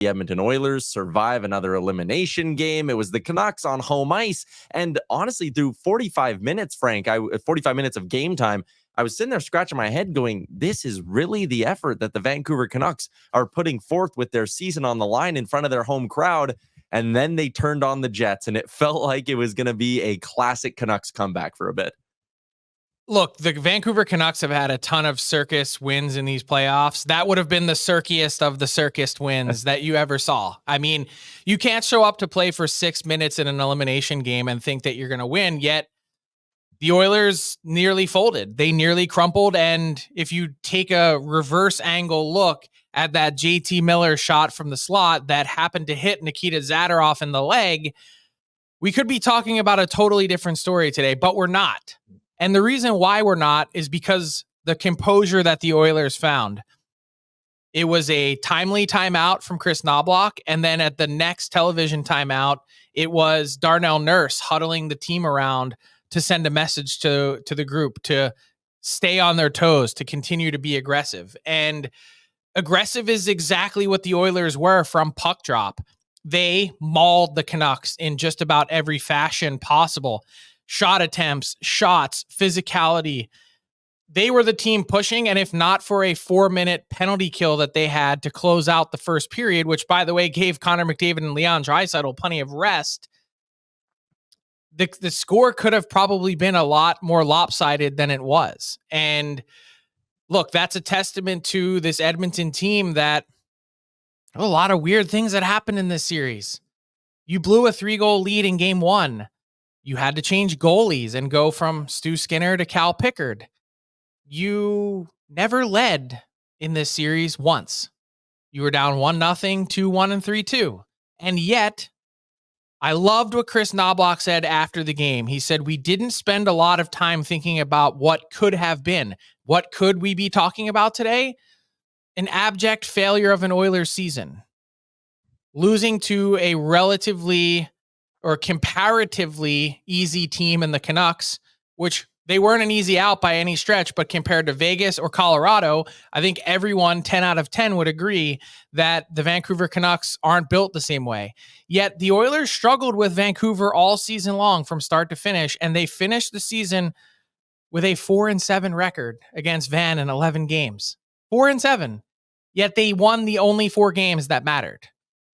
the Edmonton Oilers survive another elimination game. It was the Canucks on home ice. And honestly, through 45 minutes, Frank, 45 minutes of game time, I was sitting there scratching my head going, this is really the effort that the Vancouver Canucks are putting forth with their season on the line in front of their home crowd. And then they turned on the Jets, and it felt like it was going to be a classic Canucks comeback for a bit. Look, the Vancouver Canucks have had a ton of circus wins in these playoffs. That would have been the circiest of the circus wins that you ever saw. I mean, you can't show up to play for 6 minutes in an elimination game and think that you're going to win, yet the Oilers nearly folded. They nearly crumpled, and if you take a reverse angle look at that JT Miller shot from the slot that happened to hit Nikita Zadorov in the leg, we could be talking about a totally different story today, but we're not. And the reason why we're not is because the composure that the Oilers found. It was a timely timeout from Chris Knobloch, and then at the next television timeout, it was Darnell Nurse huddling the team around to send a message to the group to stay on their toes, to continue to be aggressive. And aggressive is exactly what the Oilers were from puck drop. They mauled the Canucks in just about every fashion possible. Shot attempts, shots, physicality. They were the team pushing, and if not for a 4-minute penalty kill that they had to close out the first period, which, by the way, gave Connor McDavid and Leon Draisaitl plenty of rest, the score could have probably been a lot more lopsided than it was. And look, that's a testament to this Edmonton team that a lot of weird things that happened in this series. You blew a 3-goal lead in game 1. You had to change goalies and go from Stu Skinner to Cal Pickard. You never led in this series once. You were down 1-0, 2-1, and 3-2. And yet, I loved what Chris Knobloch said after the game. He said, we didn't spend a lot of time thinking about what could have been. What could we be talking about today? An abject failure of an Oilers season. Losing to a relatively or comparatively easy team in the Canucks, which they weren't an easy out by any stretch, but compared to Vegas or Colorado, I think everyone 10 out of 10 would agree that the Vancouver Canucks aren't built the same way. Yet the Oilers struggled with Vancouver all season long from start to finish, and they finished the season with a 4-7 record against Van in 11 games. 4-7. Yet they won the only 4 games that mattered.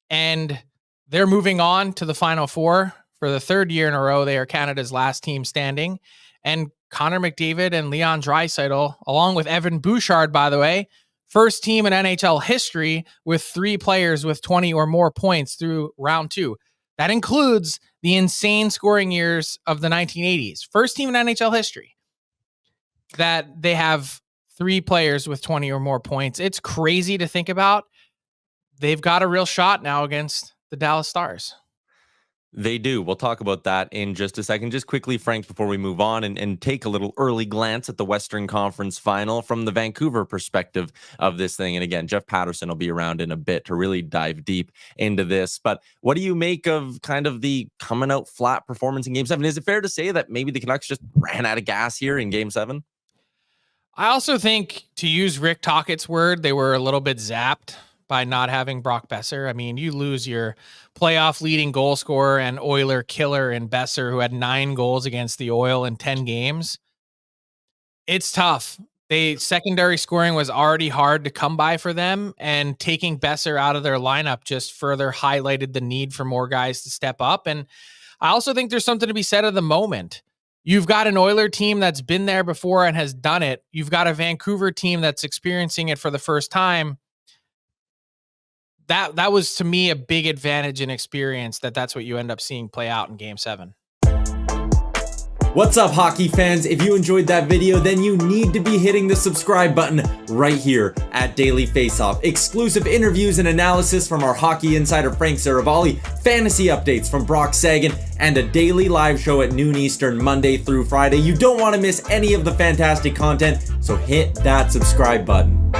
And they're moving on to the Final Four for the 3rd year in a row. They are Canada's last team standing. And Connor McDavid and Leon Draisaitl, along with Evan Bouchard, by the way, first team in NHL history with 3 players with 20 or more points through round 2. That includes the insane scoring years of the 1980s. First team in NHL history that they have 3 players with 20 or more points. It's crazy to think about. They've got a real shot now against the Dallas Stars. They do. We'll talk about that in just a second. Just quickly, Frank, before we move on and take a little early glance at the Western Conference Final from the Vancouver perspective of this thing. And again, Jeff Patterson will be around in a bit to really dive deep into this. But what do you make of kind of the coming out flat performance in Game 7? Is it fair to say that maybe the Canucks just ran out of gas here in Game 7? I also think, to use Rick Tockett's word, they were a little bit zapped by not having Brock Besser. I mean, you lose your playoff leading goal scorer and Oiler killer in Besser, who had 9 goals against the Oil in 10 games. It's tough. Secondary scoring was already hard to come by for them, and taking Besser out of their lineup just further highlighted the need for more guys to step up. And I also think there's something to be said of the moment. You've got an Oiler team that's been there before and has done it. You've got a Vancouver team that's experiencing it for the first time. That was, to me, a big advantage in experience that's what you end up seeing play out in Game 7. What's up, hockey fans? If you enjoyed that video, then you need to be hitting the subscribe button right here at Daily Faceoff. Exclusive interviews and analysis from our hockey insider Frank Seravalli, fantasy updates from Brock Sagan, and a daily live show at noon Eastern, Monday through Friday. You don't want to miss any of the fantastic content, so hit that subscribe button.